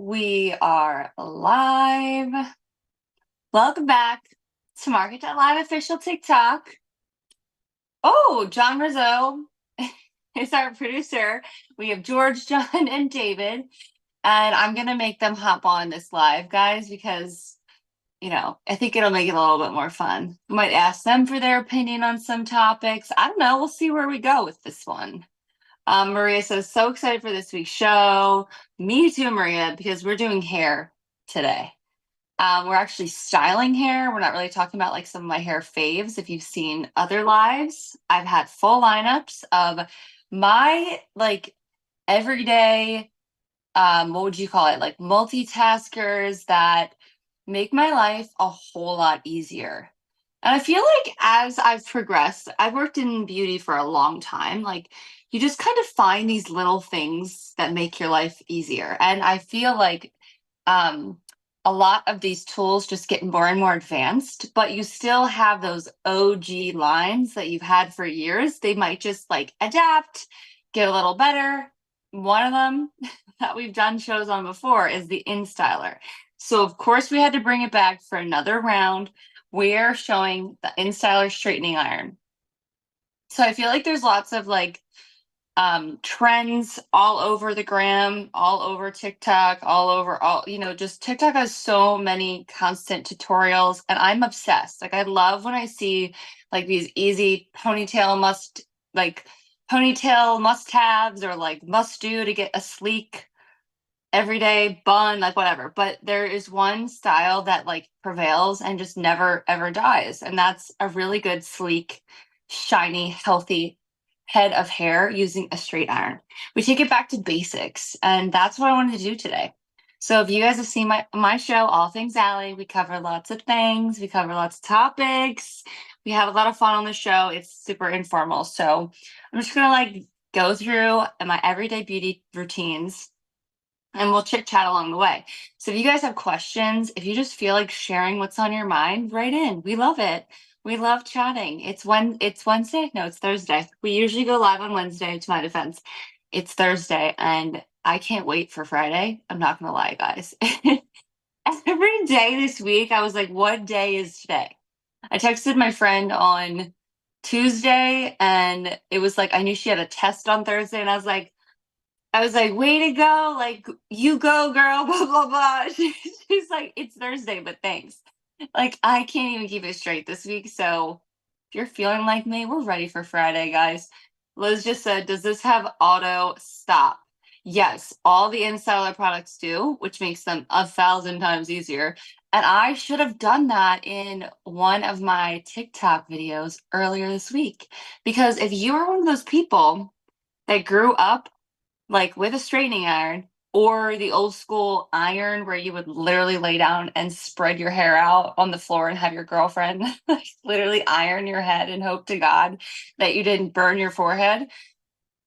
We are live. Welcome back to MARKET.live official TikTok. Oh, John Rizzo is our producer. We have George, John, and David. And I'm going to make them hop on this live, guys, because, I think it'll make it a little bit more fun. We might ask them for their opinion on some topics. I don't know. We'll see where we go with this one. Maria says, so excited for this week's show. Me too, Maria, because we're doing hair today. We're actually styling hair. We're not really talking about like some of my hair faves. If you've seen other lives, I've had full lineups of my like everyday, what would you call it? Like multitaskers that make my life a whole lot easier. And I feel like as I've progressed, I've worked in beauty for a long time. Like you just kind of find these little things that make your life easier. And I feel like um, a lot of these tools just get more and more advanced, but you still have those OG lines that you've had for years. They might just like adapt, get a little better. One of them that we've done shows on before is the InStyler. So of course we had to bring it back for another round. We're showing the InStyler straightening iron. So I feel like there's lots of like trends all over the gram, all over TikTok, just TikTok has so many constant tutorials and I'm obsessed. Like I love when I see like these easy ponytail must-haves or like must do to get a sleek everyday bun, like whatever. But there is one style that like prevails and just never ever dies. And that's a really good, sleek, shiny, healthy head of hair using a straight iron. We take it back to basics, and that's what I wanted to do today. So if you guys have seen my show, All Things Alley, we cover lots of things, we cover lots of topics, we have a lot of fun on the show. It's super informal. So I'm just gonna like go through my everyday beauty routines and we'll chit chat along the way. So if you guys have questions, if you just feel like sharing what's on your mind, write in. We love it. We love chatting. It's Wednesday. No, it's Thursday. We usually go live on Wednesday, to my defense. It's Thursday and I can't wait for Friday. I'm not gonna lie, guys. Every day this week, I was like, what day is today? I texted my friend on Tuesday and it was like I knew she had a test on Thursday, and I was like, way to go. Like, you go, girl, blah, blah, blah. She's like, it's Thursday, but thanks. Like, I can't even keep it straight this week. So if you're feeling like me, we're ready for Friday, guys. Liz just said, does this have auto stop? Yes, all the InStyler products do, which makes them 1,000 times easier. And I should have done that in one of my TikTok videos earlier this week. Because if you are one of those people that grew up like with a straightening iron or the old school iron where you would literally lay down and spread your hair out on the floor and have your girlfriend like literally iron your head and hope to God that you didn't burn your forehead.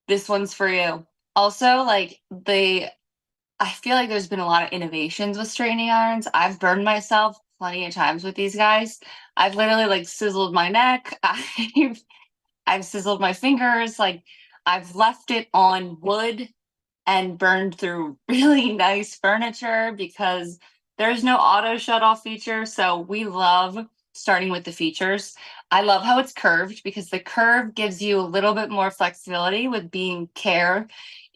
This one's for you. Also, I feel like there's been a lot of innovations with straightening irons. I've burned myself plenty of times with these guys. I've literally like sizzled my neck. I've sizzled my fingers. Like I've left it on wood and burned through really nice furniture because there's no auto shut off feature. So we love starting with the features. I love how it's curved because the curve gives you a little bit more flexibility with being you're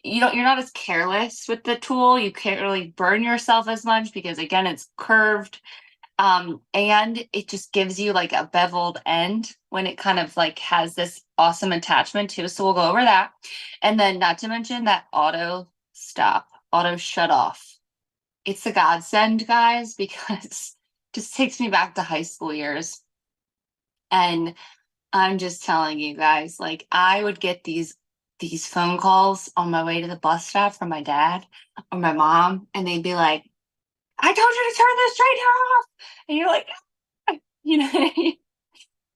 not as careless with the tool. You can't really burn yourself as much because again, it's curved. And it just gives you like a beveled end when it kind of like has this awesome attachment too. So we'll go over that. And then not to mention that auto stop, auto shut off. It's a godsend, guys, because it just takes me back to high school years. And I'm just telling you guys, like I would get these phone calls on my way to the bus stop from my dad or my mom, and they'd be like, I told you to turn this straightener off. And you're like, you know,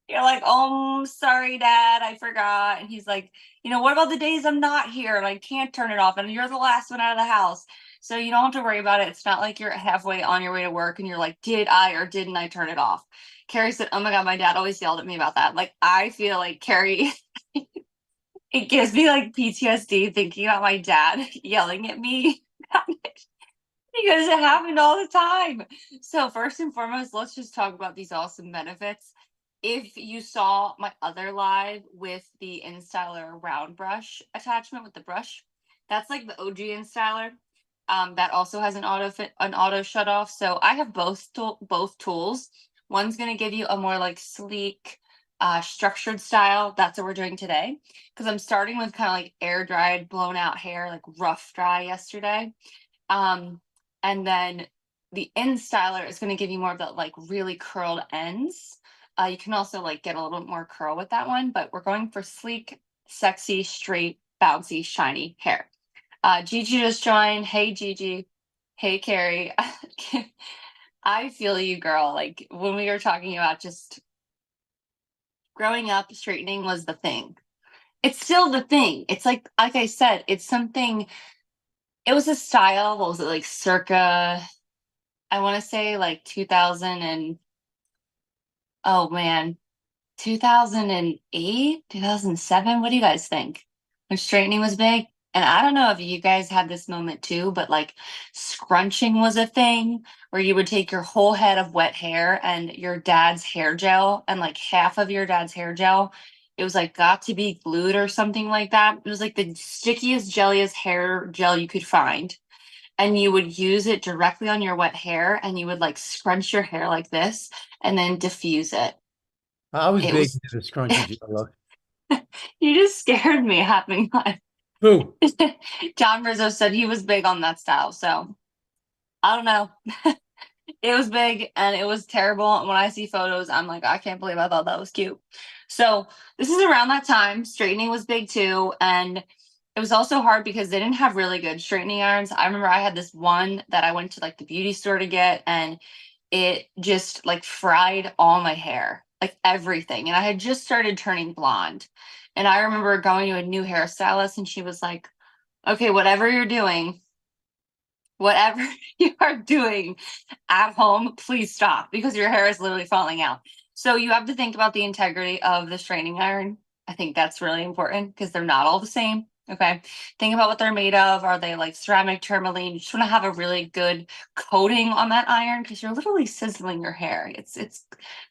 you're like, oh, sorry, Dad, I forgot. And he's like, what about the days I'm not here and I can't turn it off and you're the last one out of the house? So you don't have to worry about it. It's not like you're halfway on your way to work and you're like, did I or didn't I turn it off? Carrie said, oh my God, my dad always yelled at me about that. Like, I feel like Carrie, it gives me like PTSD thinking about my dad yelling at me. because it happened all the time. So first and foremost, let's just talk about these awesome benefits. If you saw my other live with the InStyler round brush attachment with the brush, that's like the OG InStyler. That also has an auto shut off. So I have both tools. One's gonna give you a more like sleek, structured style. That's what we're doing today. Because I'm starting with kind of like air dried, blown out hair, like rough dry yesterday. Um, and then the end styler is going to give you more of that like really curled ends. You can also like get a little bit more curl with that one, but we're going for sleek, sexy, straight, bouncy, shiny hair. Gigi just joined. Hey, Gigi. Hey, Carrie. I feel you, girl. Like when we were talking about just growing up, straightening was the thing. It's still the thing. It's like I said, it's something. It was a style. What was it like? Circa, I want to say like 2000 and oh man, 2008, 2007. What do you guys think? When straightening was big? And I don't know if you guys had this moment too, but like scrunching was a thing where you would take your whole head of wet hair and your dad's hair gel and like half of your dad's hair gel. It was like got to be glued or something like that. It was like the stickiest, jelliest hair gel you could find. And you would use it directly on your wet hair and you would like scrunch your hair like this and then diffuse it. I was It big was into the scrunchy gel look. you just scared me having on. Who? John Rizzo said he was big on that style. So I don't know. It was big and it was terrible. When I see photos, I'm like, I can't believe I thought that was cute. So this is around that time. Straightening was big too. And it was also hard because they didn't have really good straightening irons. I remember I had this one that I went to like the beauty store to get, and it just like fried all my hair, like everything. And I had just started turning blonde. And I remember going to a new hairstylist, and she was like, okay, whatever you are doing at home, please stop because your hair is literally falling out. So you have to think about the integrity of the straightening iron. I think that's really important because they're not all the same. Okay. Think about what they're made of. Are they like ceramic tourmaline? You just want to have a really good coating on that iron because you're literally sizzling your hair. It's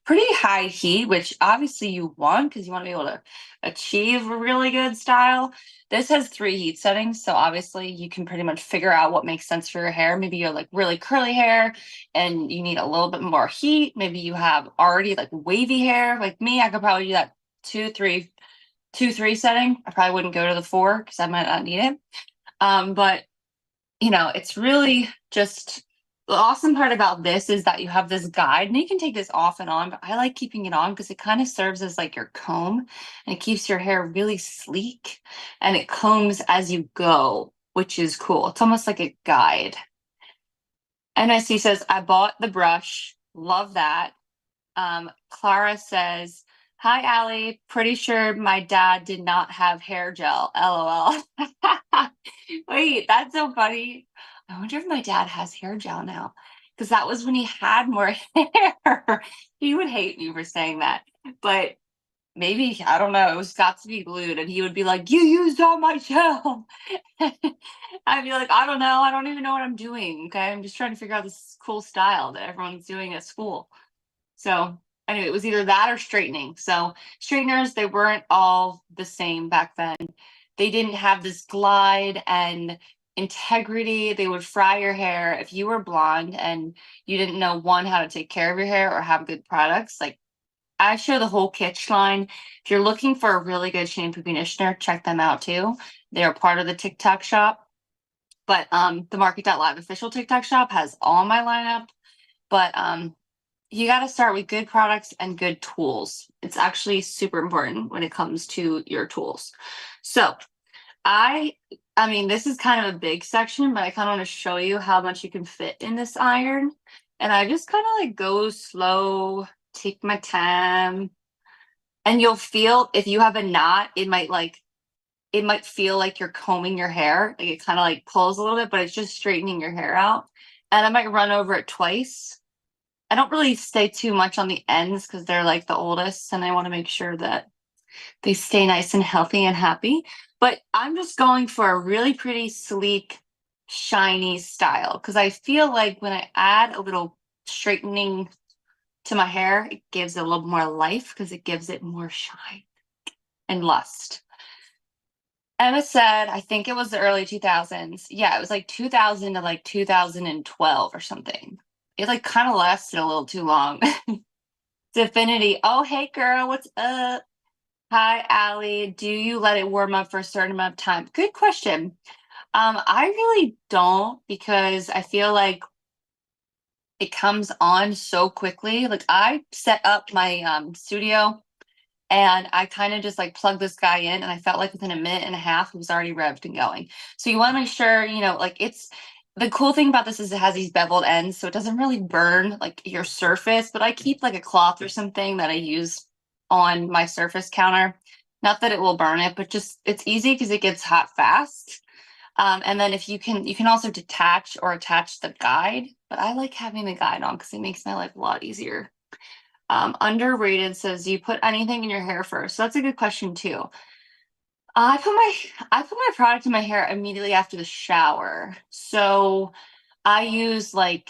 pretty high heat, which obviously you want because you want to be able to achieve a really good style. This has 3 heat settings, so obviously you can pretty much figure out what makes sense for your hair. Maybe you're like really curly hair and you need a little bit more heat. Maybe you have already like wavy hair. Like me, I could probably do that 2, 3 setting. I probably wouldn't go to the 4 because I might not need it. But it's really just the awesome part about this is that you have this guide and you can take this off and on, but I like keeping it on because it kind of serves as like your comb and it keeps your hair really sleek and it combs as you go, which is cool. It's almost like a guide. NSC says, I bought the brush. Love that. Clara says, hi, Allie. Pretty sure my dad did not have hair gel. LOL. Wait, that's so funny. I wonder if my dad has hair gel now. Because that was when he had more hair. He would hate me for saying that. But maybe, I don't know, it was got to be glued. And he would be like, you used all my gel. I'd be like, I don't know. I don't even know what I'm doing. Okay. I'm just trying to figure out this cool style that everyone's doing at school. So anyway, it was either that or straightening. So straighteners, they weren't all the same back then. They didn't have this glide and integrity. They would fry your hair. If you were blonde and you didn't know one, how to take care of your hair or have good products, like I show the whole Kitsch line. If you're looking for a really good shampoo conditioner, check them out too. They're part of the TikTok shop. But the Market.live official TikTok shop has all my lineup. But you got to start with good products and good tools. It's actually super important when it comes to your tools. So I mean, this is kind of a big section, but I kind of want to show you how much you can fit in this iron. And I just kind of like go slow, take my time, and you'll feel if you have a knot, it might feel like you're combing your hair. Like it kind of like pulls a little bit, but it's just straightening your hair out. And I might run over it twice. I don't really stay too much on the ends because they're like the oldest and I want to make sure that they stay nice and healthy and happy. But I'm just going for a really pretty, sleek, shiny style because I feel like when I add a little straightening to my hair, it gives it a little more life because it gives it more shine and lust. Emma said, I think it was the early 2000s. Yeah, it was like 2000 to like 2012 or something. It like kind of lasted a little too long. Definity. Oh, hey girl, what's up? Hi, Allie. Do you let it warm up for a certain amount of time? Good question. I really don't because I feel like it comes on so quickly. Like I set up my studio and I kind of just like plugged this guy in and I felt like within a minute and a half it was already revved and going. So you want to make sure, like it's the cool thing about this is it has these beveled ends so it doesn't really burn like your surface, but I keep like a cloth or something that I use on my surface counter. Not that it will burn it, but just it's easy because it gets hot fast. And then if you can also detach or attach the guide, but I like having the guide on because it makes my life a lot easier. Underrated says, do you put anything in your hair first? So that's a good question too. I put my product in my hair immediately after the shower. So I use like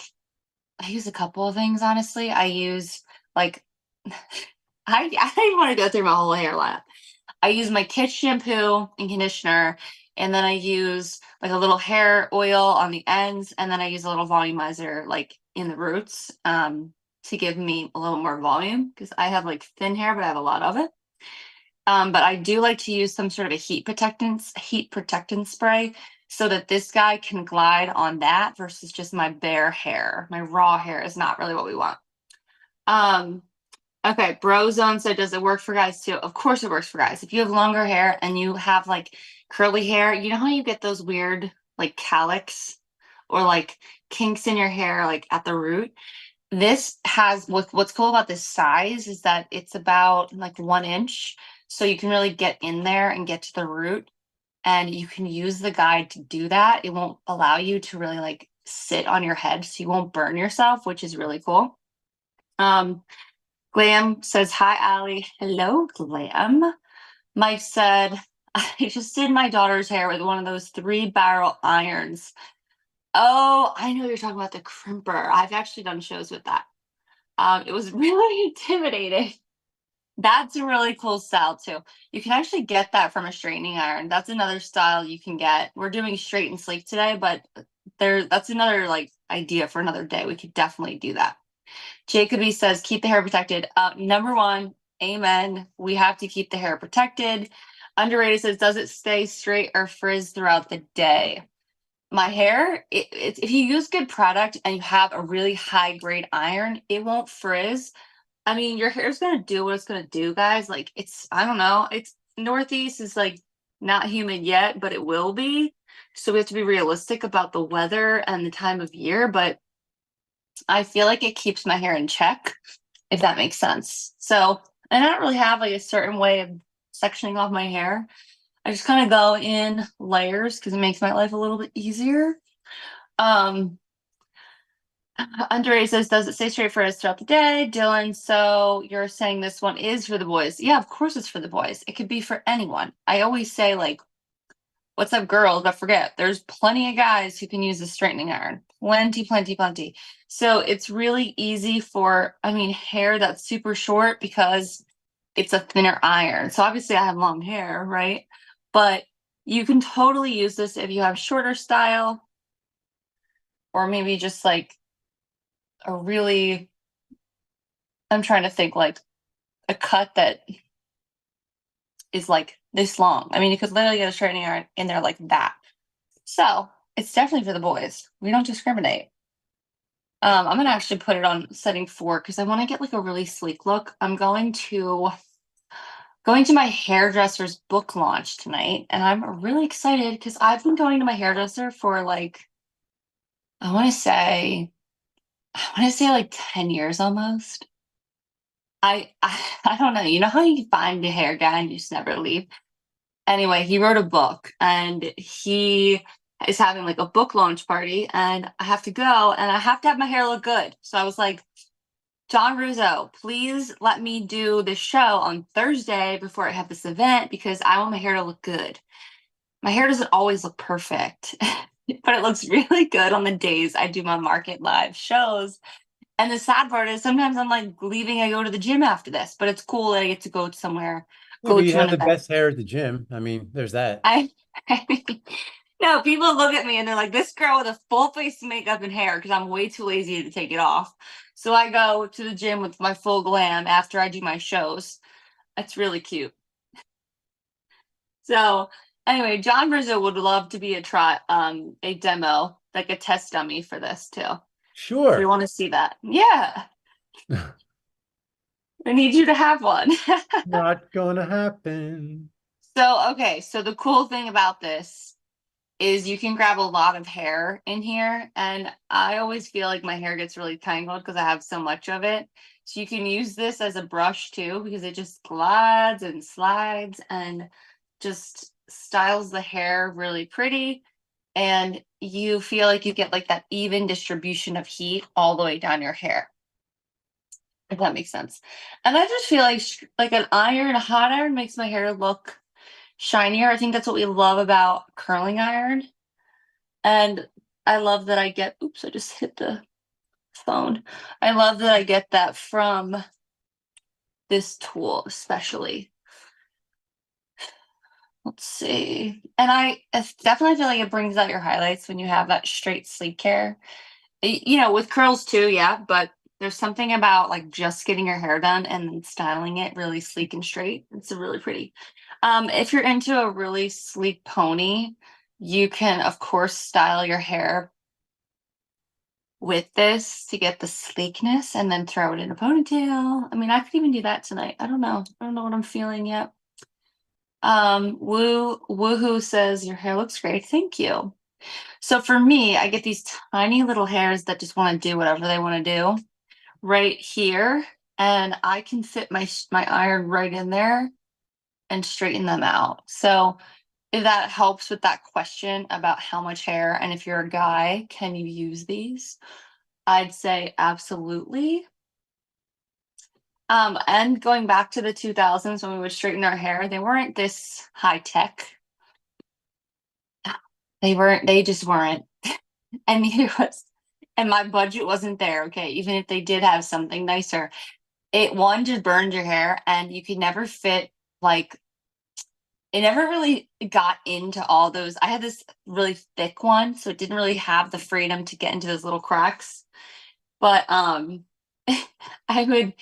I use a couple of things honestly. I use like I don't want to go through my whole hair lineup. I use my kids shampoo and conditioner, and then I use like a little hair oil on the ends, and then I use a little volumizer like in the roots to give me a little more volume because I have like thin hair, but I have a lot of it. But I do like to use some sort of a heat protectant spray so that this guy can glide on that versus just my bare hair. My raw hair is not really what we want. Um, Okay, Brozone said, does it work for guys too? Of course it works for guys. If you have longer hair and you have like curly hair, you know how you get those weird like calyx or like kinks in your hair like at the root? This has what's cool about this size is that it's about like 1 inch. So you can really get in there and get to the root and you can use the guide to do that. It won't allow you to really like sit on your head so you won't burn yourself, which is really cool. Um, Glam says, hi, Allie. Hello, Glam. Mike said, I just did my daughter's hair with one of those 3-barrel irons. Oh, I know you're talking about the crimper. I've actually done shows with that. It was really intimidating. That's a really cool style too. You can actually get that from a straightening iron. That's another style you can get. We're doing straight and sleek today, but that's another like idea for another day. We could definitely do that. Jacoby says, keep the hair protected. Number one, amen. We have to keep the hair protected. Underrated says, does it stay straight or frizz throughout the day? My hair, if you use good product and you have a really high grade iron, it won't frizz. I mean, your hair's gonna do what it's gonna do, guys. Like I don't know, it's Northeast is like not humid yet, but it will be. So we have to be realistic about the weather and the time of year. But I feel like it keeps my hair in check, if that makes sense. So, and I don't really have like a certain way of sectioning off my hair. I just kind of go in layers because it makes my life a little bit easier. Um, Andre says, does it stay straight for us throughout the day? Dylan, so you're saying this one is for the boys. Yeah, of course it's for the boys. It could be for anyone. I always say, like, what's up, girls? But forget, there's plenty of guys who can use a straightening iron. Plenty, plenty, plenty. So it's really easy for, I mean, hair that's super short because it's a thinner iron. So obviously I have long hair, right? But you can totally use this if you have shorter style or maybe just like a really, I'm trying to think like a cut that is like this long. I mean, you could literally get a straightening iron in there like that. So it's definitely for the boys. We don't discriminate. I'm gonna actually put it on setting 4 because I want to get like a really sleek look. I'm going to my hairdresser's book launch tonight, and I'm really excited because I've been going to my hairdresser for like I want to say like 10 years almost. I don't know. You know how you find a hair guy and you just never leave? Anyway, he wrote a book and he is having like a book launch party and I have to go and I have to have my hair look good. So I was like, John Russo, please let me do this show on Thursday before I have this event because I want my hair to look good. My hair doesn't always look perfect. but it looks really good on the days I do my MARKET.live shows. And the sad part is sometimes I'm like leaving, I go to the gym after this, but it's cool that I get to go to somewhere, Yeah, go but you to an have the event. best hair at the gym. I mean, there's that. I, no, people look at me and they're like, this girl with a full face of makeup and hair because I'm way too lazy to take it off. So I go to the gym with my full glam after I do my shows. It's really cute. So anyway, John Rizzo would love to be a demo, like a test dummy for this too. If you Sure. want to see that. Yeah, I need you to have one. Not gonna happen. So, okay, so the cool thing about this is you can grab a lot of hair in here. And I always feel like my hair gets really tangled because I have so much of it. So you can use this as a brush too, because it just glides and slides and just styles the hair really pretty. And you feel like you get like that even distribution of heat all the way down your hair, if that makes sense. And I just feel like an iron, a hot iron makes my hair look shinier. I think that's what we love about curling iron. And I love that I get, oops, I just hit the phone. I love that I get that from this tool, especially. Let's see. And I definitely feel like it brings out your highlights when you have that straight sleek hair. You know, with curls too, yeah, but there's something about like just getting your hair done and then styling it really sleek and straight. It's really pretty. If you're into a really sleek pony, you can of course style your hair with this to get the sleekness and then throw it in a ponytail. I mean, I could even do that tonight. I don't know. I don't know what I'm feeling yet. Woohoo says your hair looks great. Thank you. So for me, I get these tiny little hairs that just want to do whatever they want to do right here, and I can fit my iron right in there and straighten them out. So if that helps with that question about how much hair, and if you're a guy, can you use these? I'd say absolutely. And going back to the 2000s when we would straighten our hair, they weren't this high tech. They just weren't. And neither was, and my budget wasn't there. Okay. Even if they did have something nicer, it one just burned your hair and you could never fit like, it never really got into all those. I had this really thick one, so it didn't really have the freedom to get into those little cracks. But I would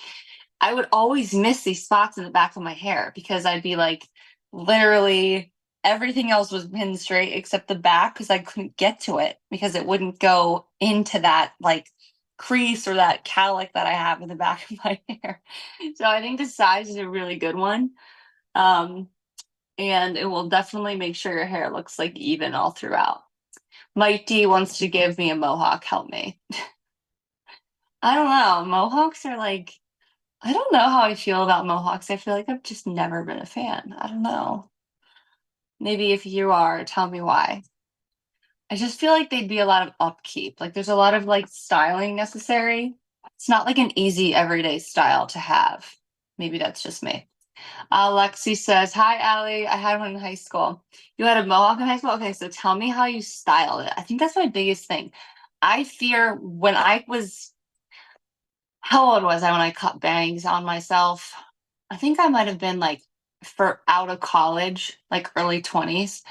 I would always miss these spots in the back of my hair because I'd be like, literally everything else was pinned straight except the back because I couldn't get to it because it wouldn't go into that like crease or that cowlick that I have in the back of my hair. So I think the size is a really good one. Um, and it will definitely make sure your hair looks like even all throughout. Mike D wants to give me a mohawk. Help me. I don't know. Mohawks are like, I don't know how I feel about mohawks. I feel like I've just never been a fan. I don't know. Maybe if you are, tell me why. I just feel like they'd be a lot of upkeep. Like there's a lot of like styling necessary. It's not like an easy everyday style to have. Maybe that's just me. Lexi says, "Hi, Allie. I had one in high school. You had a mohawk in high school? Okay, so tell me how you style it. I think that's my biggest thing. I fear when I was how old was I when I cut bangs on myself? I think I might have been like for out of college, like early 20s.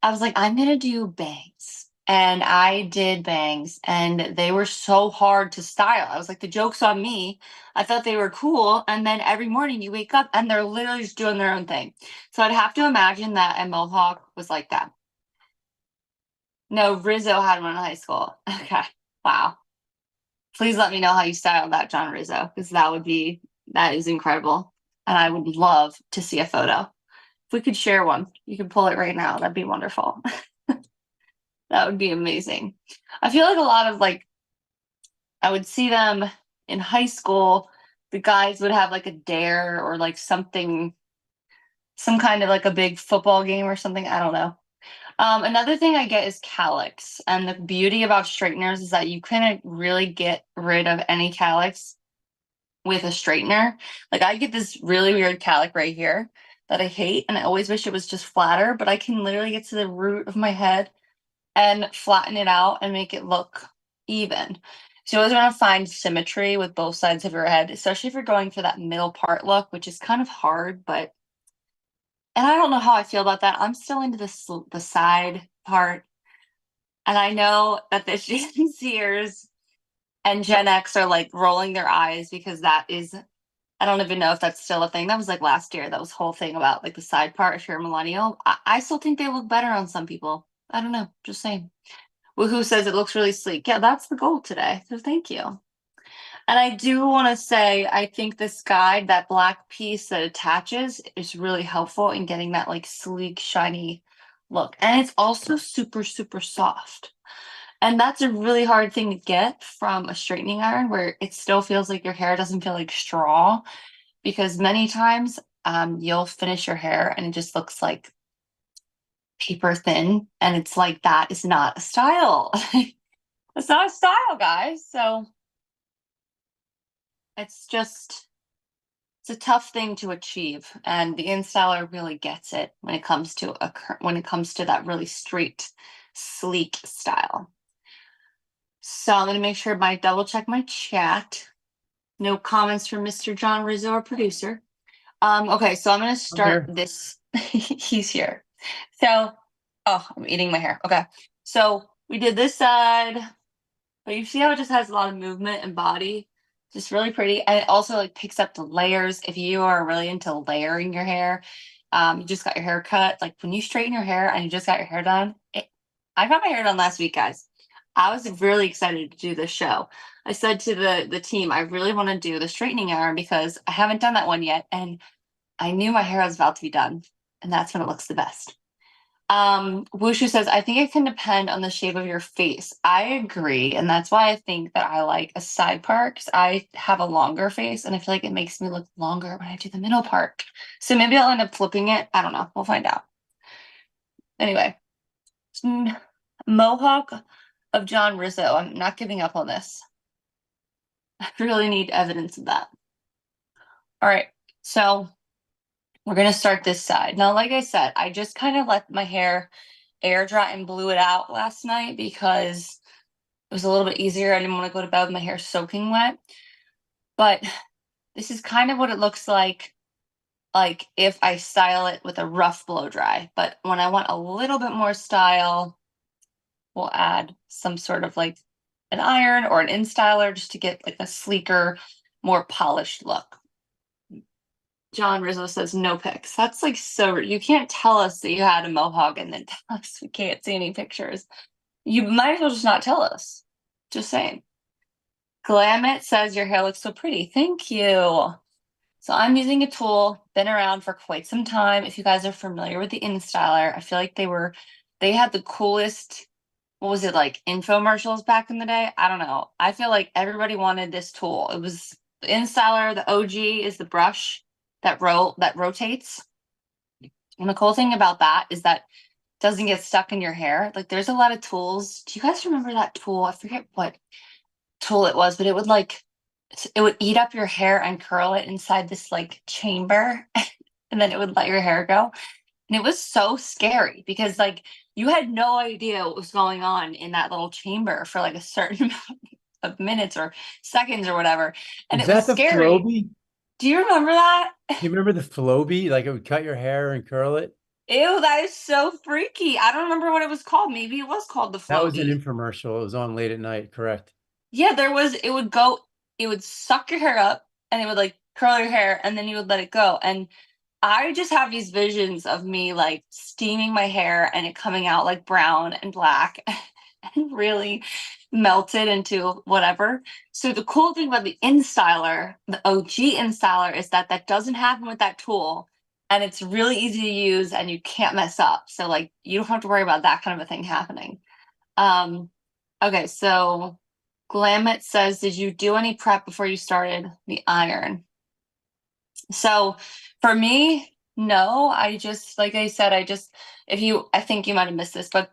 I was like, I'm gonna do bangs. And I did bangs and they were so hard to style. I was like, the joke's on me. I thought they were cool. And then every morning you wake up and they're literally just doing their own thing. So I'd have to imagine that a mohawk was like that. No, Rizzo had one in high school. Okay. Wow. Please let me know how you styled that, John Rizzo, because that is incredible. And I would love to see a photo. If we could share one, you can pull it right now. That'd be wonderful. That would be amazing. I feel like a lot of like, I would see them in high school. The guys would have like a dare or like something, some kind of like a big football game or something. I don't know. Another thing I get is calyx. And the beauty about straighteners is that you couldn't really get rid of any calyx with a straightener. Like I get this really weird calic right here that I hate, and I always wish it was just flatter, but I can literally get to the root of my head and flatten it out and make it look even. So you always want to find symmetry with both sides of your head, especially if you're going for that middle part look, which is kind of hard, but and I don't know how I feel about that. I'm still into the side part. And I know that the Gen Zers and Gen X are like rolling their eyes because that is, I don't even know if that's still a thing. That was like last year. That was whole thing about like the side part if you're a millennial. I still think they look better on some people. I don't know. Just saying. Woohoo says it looks really sleek. Yeah, that's the goal today. So thank you. And I do want to say, I think this guide, that black piece that attaches, is really helpful in getting that like sleek, shiny look. And it's also super, super soft. And that's a really hard thing to get from a straightening iron where it still feels like your hair doesn't feel like straw. Because many times you'll finish your hair and it just looks like paper thin. And it's like, that is not a style. It's not a style, guys. So it's just, it's a tough thing to achieve, and the InStyler really gets it when it comes to that really straight, sleek style. So I'm gonna make sure I double check my chat. No comments from Mr. John Rizzo, our producer. Okay, so I'm gonna I'm start here. this. He's here. So, oh, I'm eating my hair. Okay, so we did this side. But you see how it just has a lot of movement and body? Just really pretty. And it also like picks up the layers. If you are really into layering your hair, you just got your hair cut. Like when you straighten your hair and you just got your hair done. I got my hair done last week, guys. I was really excited to do this show. I said to the team, I really want to do the straightening iron because I haven't done that one yet. And I knew my hair was about to be done. And that's when it looks the best. Wushu says, I think it can depend on the shape of your face. I agree. And that's why I think that I like a side part because I have a longer face and I feel like it makes me look longer when I do the middle part. So maybe I'll end up flipping it. I don't know. We'll find out. Anyway, Mohawk of John Rizzo. I'm not giving up on this. I really need evidence of that. All right. So we're going to start this side. Now, like I said, I just kind of let my hair air dry and blew it out last night because it was a little bit easier. I didn't want to go to bed with my hair soaking wet. But this is kind of what it looks like if I style it with a rough blow dry. But when I want a little bit more style, we'll add some sort of like an iron or an InStyler just to get like a sleeker, more polished look. John Rizzo says no pics. That's like so, you can't tell us that you had a mohawk and then tell us we can't see any pictures. You might as well just not tell us. Just saying. Glamit says your hair looks so pretty. Thank you. So I'm using a tool, been around for quite some time. If you guys are familiar with the InStyler, I feel like they had the coolest, what was it, like infomercials back in the day? I don't know. I feel like everybody wanted this tool. It was the InStyler, the OG is the brush that rotates. And the cool thing about that is that it doesn't get stuck in your hair. Like there's a lot of tools. Do you guys remember that tool? I forget what tool it was, but it would eat up your hair and curl it inside this like chamber and then it would let your hair go. And it was so scary because like you had no idea what was going on in that little chamber for like a certain amount of minutes or seconds or whatever. And Is it was that the scary. Floby? Do you remember that? You remember the Floby? Like it would cut your hair and curl it? Ew, that is so freaky. I don't remember what it was called. Maybe it was called the That was an Floby. infomercial. It was on late at night, correct? Yeah, it would suck your hair up and it would like curl your hair and then you would let it go. And I just have these visions of me like steaming my hair and it coming out like brown and black and really melted into whatever. So the cool thing about the InStyler, the OG InStyler, is that that doesn't happen with that tool and it's really easy to use and you can't mess up. So like you don't have to worry about that kind of a thing happening. Um, okay, so Glamit says, did you do any prep before you started the iron? So for me, no, I just, like I said, I think you might have missed this, but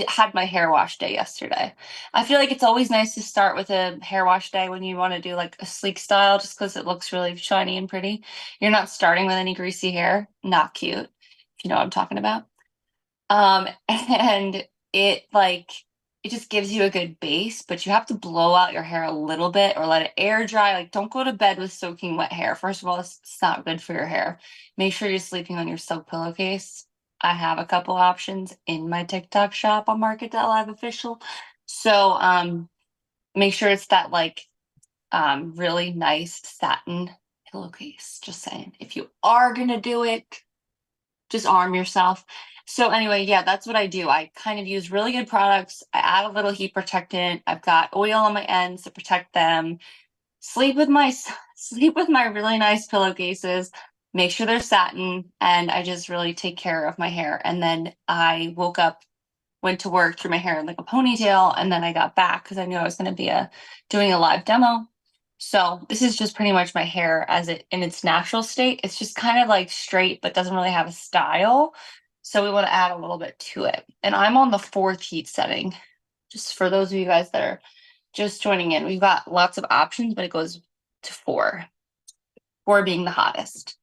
had my hair wash day yesterday. I feel like it's always nice to start with a hair wash day when you want to do like a sleek style, just because it looks really shiny and pretty. You're not starting with any greasy hair. Not cute, if you know what I'm talking about. And it like it just gives you a good base, but you have to blow out your hair a little bit or let it air dry. Like, don't go to bed with soaking wet hair. First of all, it's not good for your hair. Make sure you're sleeping on your silk pillowcase. I have a couple options in my TikTok shop on MARKET.live official. So make sure it's that like really nice satin pillowcase. Just saying. If you are gonna do it, just arm yourself. So anyway, yeah, that's what I do. I kind of use really good products. I add a little heat protectant. I've got oil on my ends to protect them. Sleep with my sleep with my really nice pillowcases. Make sure they're satin, and I just really take care of my hair. And then I woke up, went to work, threw my hair in like a ponytail, and then I got back because I knew I was going to be doing a live demo. So this is just pretty much my hair as it in its natural state. It's just kind of like straight, but doesn't really have a style. So we want to add a little bit to it. And I'm on the 4th heat setting. Just for those of you guys that are just joining in, we've got lots of options, but it goes to 4. 4 being the hottest.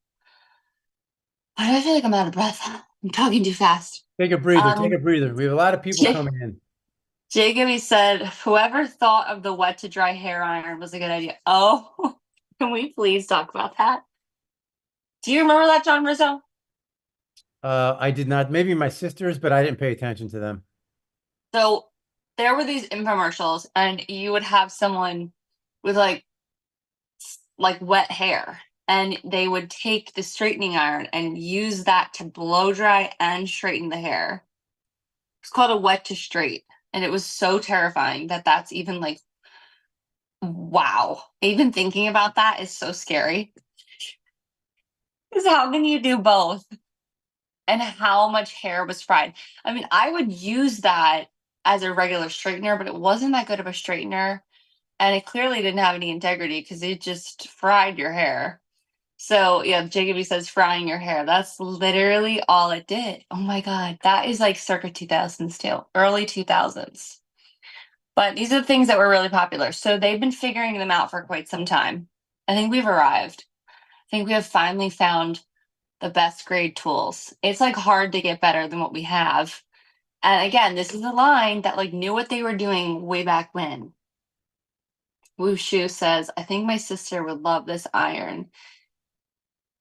Why do I feel like I'm out of breath? I'm talking too fast. Take a breather. Take a Um, breather. We have a lot of people coming in. Jacoby said, whoever thought of the wet to dry hair iron was a good idea. Oh, can we please talk about that? Do you remember that, John Rizzo? I did not. Maybe my sisters, but I didn't pay attention to them. So there were these infomercials, and you would have someone with like wet hair, and they would take the straightening iron and use that to blow dry and straighten the hair. It's called a wet to straight, and it was so terrifying that that's even like wow. Even thinking about that is so scary. Because how can you do both? And how much hair was fried? I mean, I would use that as a regular straightener, but it wasn't that good of a straightener. And it clearly didn't have any integrity because it just fried your hair. So, yeah, Jacoby says frying your hair. That's literally all it did. Oh my God. That is like circa 2000s too, early 2000s. But these are the things that were really popular. So they've been figuring them out for quite some time. I think we've arrived. I think we have finally found the best grade tools. It's like hard to get better than what we have. And again, this is a line that like knew what they were doing way back when. Wushu says, I think my sister would love this iron.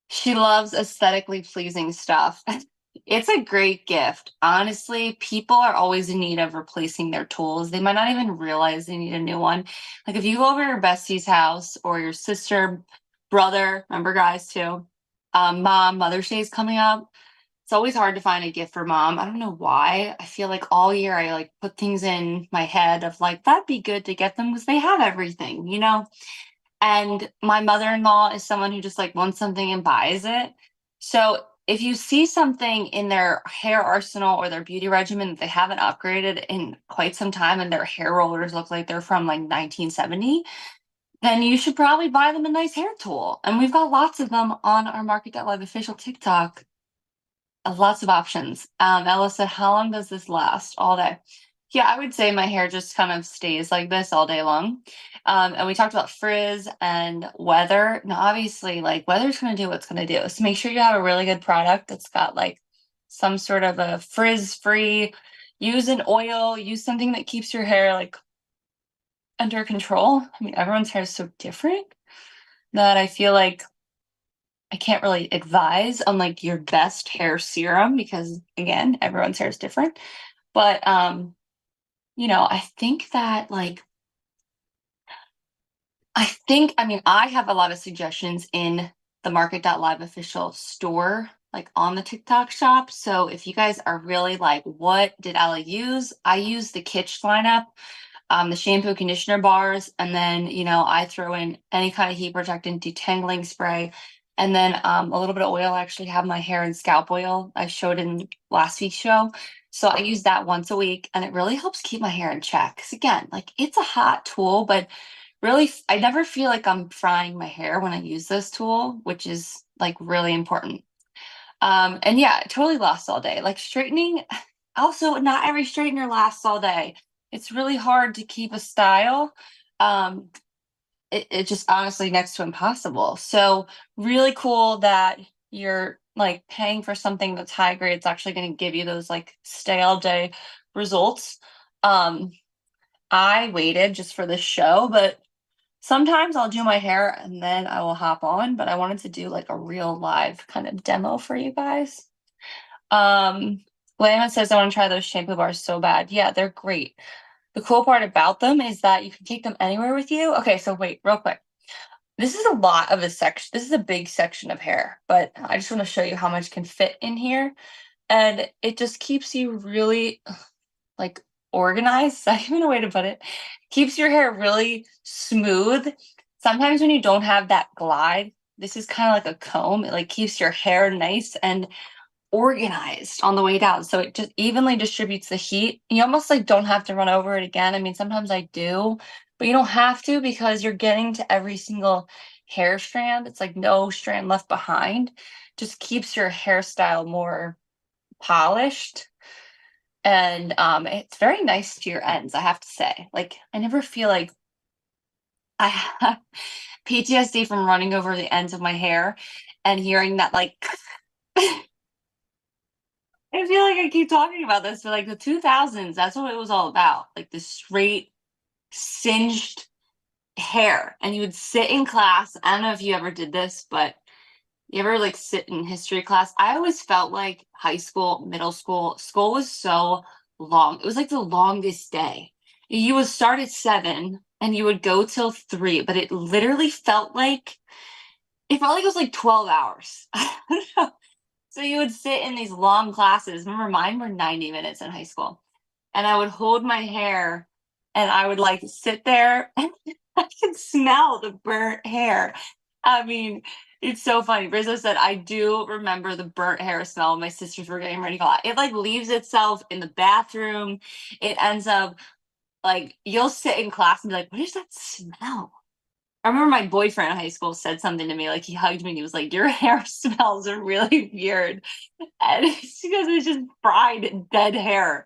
She loves aesthetically pleasing stuff. It's a great gift. Honestly, people are always in need of replacing their tools. They might not even realize they need a new one. Like if you go over to your bestie's house or your sister, brother, remember guys too, mom, Mother's Day is coming up. It's always hard to find a gift for mom. I don't know why. I feel like all year I like put things in my head of like, that'd be good to get them because they have everything, you know? And my mother-in-law is someone who just like wants something and buys it. So if you see something in their hair arsenal or their beauty regimen that they haven't upgraded in quite some time and their hair rollers look like they're from like 1970, then you should probably buy them a nice hair tool. And we've got lots of them on our Market.live official TikTok. Lots of options. Ella said, how long does this last? All day. Yeah, I would say my hair just kind of stays like this all day long. And we talked about frizz and weather. Now, obviously, like weather's going to do what's going to do. So make sure you have a really good product that's got like some sort of a frizz free. Use an oil, use something that keeps your hair like under control. I mean, everyone's hair is so different that I feel like I can't really advise on like your best hair serum because again, everyone's hair is different. But I think that like I mean, I have a lot of suggestions in the Market.live official store, like on the TikTok shop. So if you guys are really like, what did Ella use? I use the Kitsch lineup, the shampoo conditioner bars, and then, I throw in any kind of heat protectant, detangling spray, and then a little bit of oil. I actually have my hair and scalp oil. I showed in last week's show. So I use that once a week, and it really helps keep my hair in check. Because again, like it's a hot tool, but really, I never feel like I'm frying my hair when I use this tool, which is like really important. And yeah, it totally lasts all day. Like straightening, also not every straightener lasts all day. It's really hard to keep a style. Um, it just honestly next to impossible. So really cool that you're like paying for something that's high grade, it's actually going to give you those like stay all day results. Um, I waited just for this show, but sometimes I'll do my hair and then I will hop on, but I wanted to do like a real live kind of demo for you guys. Um, Lana says I want to try those shampoo bars so bad. Yeah, they're great. The cool part about them is that you can take them anywhere with you. Okay, so wait, real quick. This is a lot of a section. This is a big section of hair, but I just want to show you how much can fit in here. And it just keeps you really like organized. That's not even a way to put it. Keeps your hair really smooth. Sometimes when you don't have that glide, this is kind of like a comb. It like keeps your hair nice and organized on the way down. So it just evenly distributes the heat. You almost like don't have to run over it again. I mean, sometimes I do, but you don't have to because you're getting to every single hair strand. It's like no strand left behind. Just keeps your hairstyle more polished. And it's very nice to your ends, I have to say. Like I never feel like I have PTSD from running over the ends of my hair and hearing that like I feel like I keep talking about this, but like the 2000s, that's what it was all about. Like the straight, singed hair. And you would sit in class. I don't know if you ever did this, but you ever like sit in history class? I always felt like high school, middle school, school was so long. It was like the longest day. You would start at 7 and you would go till 3, but it felt like it was like 12 hours. I don't know. So you would sit in these long classes. Remember, mine were 90 minutes in high school. And I would hold my hair and I would like sit there and I could smell the burnt hair. I mean, it's so funny. Rizzo said, I do remember the burnt hair smell when my sisters were getting ready to go out. It like leaves itself in the bathroom. It ends up like you'll sit in class and be like, what is that smell? I remember my boyfriend in high school said something to me, like he hugged me and he was like, your hair smells really weird. And it's because it's just fried dead hair.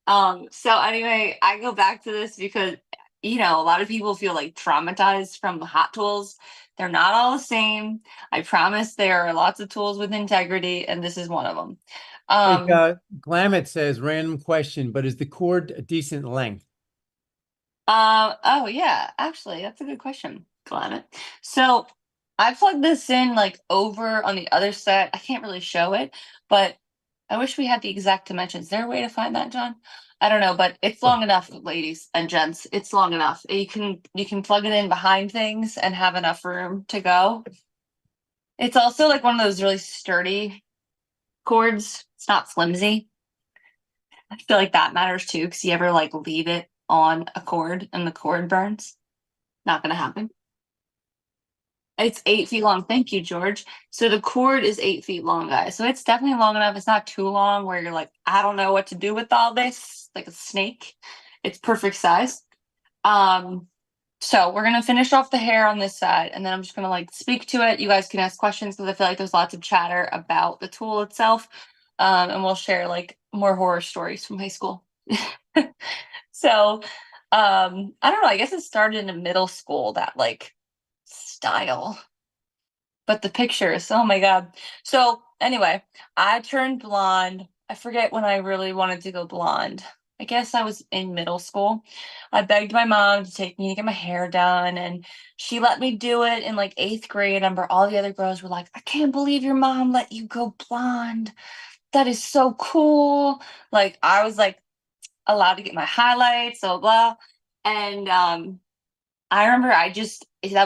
So anyway, I go back to this because a lot of people feel like traumatized from hot tools. They're not all the same. I promise there are lots of tools with integrity, and this is one of them. Hey, Um, Glamet says, random question, but is the cord a decent length? oh yeah, actually, that's a good question, Glenn. So I plugged this in like over on the other side. I can't really show it, but I wish we had the exact dimensions. Is there a way to find that, John? I don't know, but it's Sure. long enough, ladies and gents. It's long enough. You can plug it in behind things and have enough room to go. It's also like one of those really sturdy cords. It's not flimsy. I feel like that matters too, because you ever like leave it on a cord and the cord burns? Not gonna happen. It's 8 feet long. Thank you, George. So the cord is 8 feet long, guys. So it's definitely long enough. It's not too long where you're like, I don't know what to do with all this, like a snake. It's perfect size. Um, so we're gonna finish off the hair on this side, and then I'm just gonna like speak to it. You guys can ask questions because I feel like there's lots of chatter about the tool itself. And we'll share like more horror stories from high school. So I don't know, I guess it started in middle school, that like style. But the pictures, oh my God. So anyway, I turned blonde. I forget when I really wanted to go blonde. I guess I was in middle school. I begged my mom to take me to get my hair done, and she let me do it in like 8th grade. I remember all the other girls were like, I can't believe your mom let you go blonde. That is so cool. Like I was like allowed to get my highlights, so blah. And I remember that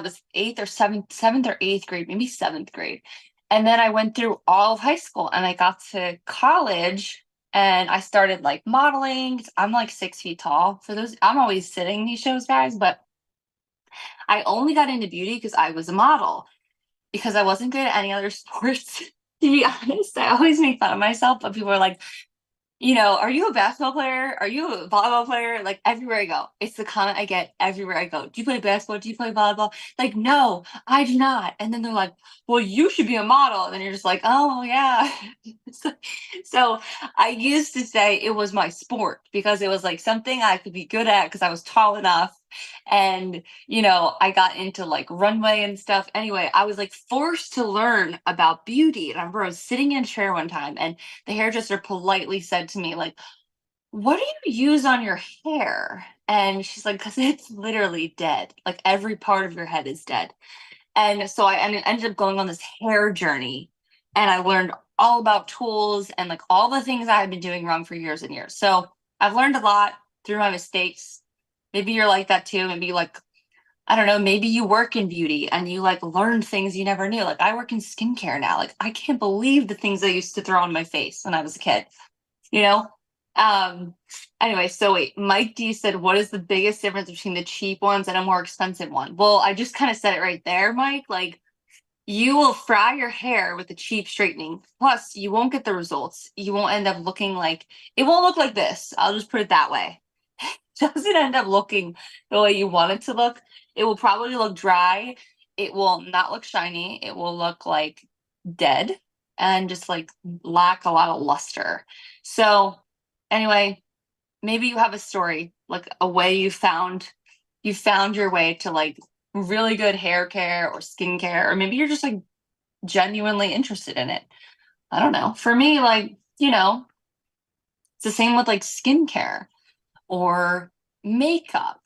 was 7th or 8th grade, maybe 7th grade. And then I went through all of high school and I got to college and I started like modeling. I'm like 6 feet tall. For those, I'm always sitting these shows, guys, but I only got into beauty because I was a model because I wasn't good at any other sports. To be honest, I always make fun of myself, but people are like, are you a basketball player? Are you a volleyball player? Like everywhere I go, it's the comment I get everywhere I go. Do you play basketball? Do you play volleyball? Like, no, I do not. And then they're like, well, you should be a model. And then you're just like, oh, yeah. so, so I used to say it was my sport because it was like something I could be good at because I was tall enough And, I got into like runway and stuff. Anyway, I was like forced to learn about beauty. And I remember I was sitting in a chair one time and the hairdresser politely said to me, like, what do you use on your hair? And she's like, because it's literally dead. Like every part of your head is dead. And so ended up going on this hair journey and I learned all about tools and like all the things I had been doing wrong for years and years. So I've learned a lot through my mistakes. Maybe you're like that too. Maybe like, I don't know, maybe you work in beauty and you like learned things you never knew. Like I work in skincare now. Like I can't believe the things I used to throw on my face when I was a kid, you know? Um, anyway, so wait, Mike D said, what is the biggest difference between the cheap ones and a more expensive one? Well, I just kind of said it right there, Mike. Like you will fry your hair with the cheap straightening. Plus, you won't get the results. You won't end up looking like it won't look like this. I'll just put it that way. Doesn't end up looking the way you want it to look. It will probably look dry. It will not look shiny. It will look like dead and just like lack a lot of luster. So, anyway, maybe you have a story, like a way you found your way to like really good hair care or skincare, or maybe you're just like genuinely interested in it. I don't know. For me, like, it's the same with like skincare or makeup.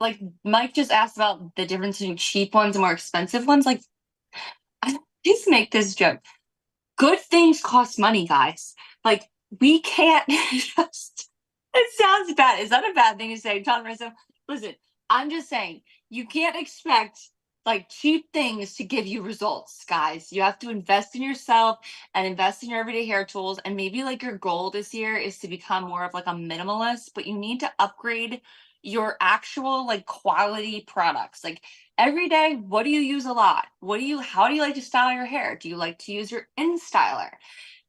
Like Mike just asked about the difference between cheap ones and more expensive ones. Like, I just make this joke. Good things cost money, guys. Like, we can't just. It sounds bad. Is that a bad thing to say? Telling myself, listen, I'm just saying, you can't expect like cheap things to give you results, guys. You have to invest in yourself and invest in your everyday hair tools. And maybe like your goal this year is to become more of like a minimalist, but you need to upgrade your actual like quality products. Like every day, what do you use a lot? How do you like to style your hair? Do you like to use your InStyler?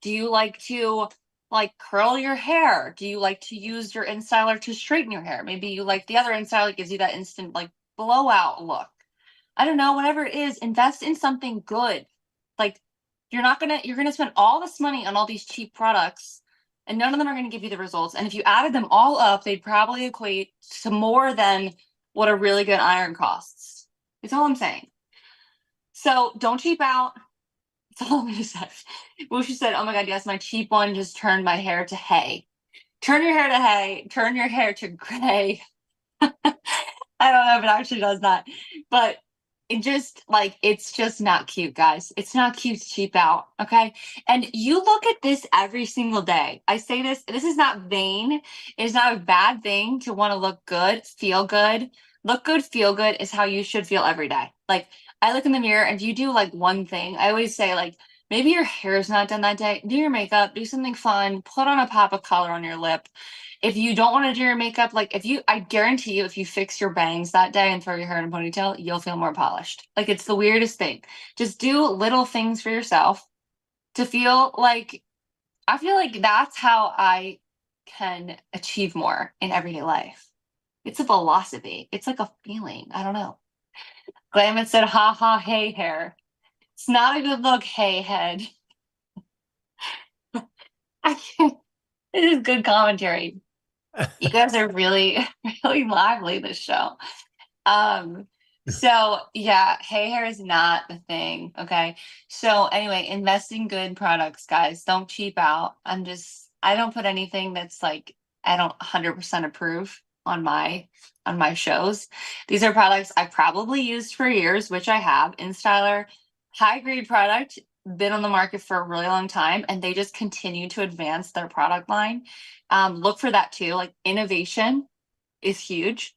Do you like to like curl your hair? Do you like to use your InStyler to straighten your hair? Maybe you like the other InStyler gives you that instant like blowout look. I don't know, whatever it is, invest in something good. Like you're gonna spend all this money on all these cheap products and none of them are gonna give you the results. And if you added them all up, they'd probably equate to more than what a really good iron costs. That's all I'm saying. So don't cheap out. That's all I'm gonna say. Well, she said, oh my God, yes, my cheap one just turned my hair to hay. Turn your hair to hay, turn your hair to gray. I don't know if it actually does that, but it's just not cute, guys. It's not cute to cheap out, okay? And you look at this every single day. I say this is not vain. It's not a bad thing to want to look good, feel good. Look good, feel good is how you should feel every day. Like I look in the mirror and if you do like one thing, I always say like maybe your hair is not done that day. Do your makeup, do something fun, put on a pop of color on your lip. If you don't want to do your makeup, like I guarantee you, if you fix your bangs that day and throw your hair in a ponytail, you'll feel more polished. Like it's the weirdest thing. Just do little things for yourself to feel like, I feel like that's how I can achieve more in everyday life. It's a philosophy. It's like a feeling. I don't know. Glamour said, ha ha, hey hair. It's not a good look, hey head. I can't. This is good commentary. You guys are really, really lively this show. Um, so yeah, hay hair is not the thing. Okay. So anyway, invest in good products, guys. Don't cheap out. I don't put anything that's like I don't 100% approve on my shows. These are products I probably used for years, which I have. InStyler, high grade product, been on the market for a really long time, and they just continue to advance their product line. Look for that too. Like innovation is huge.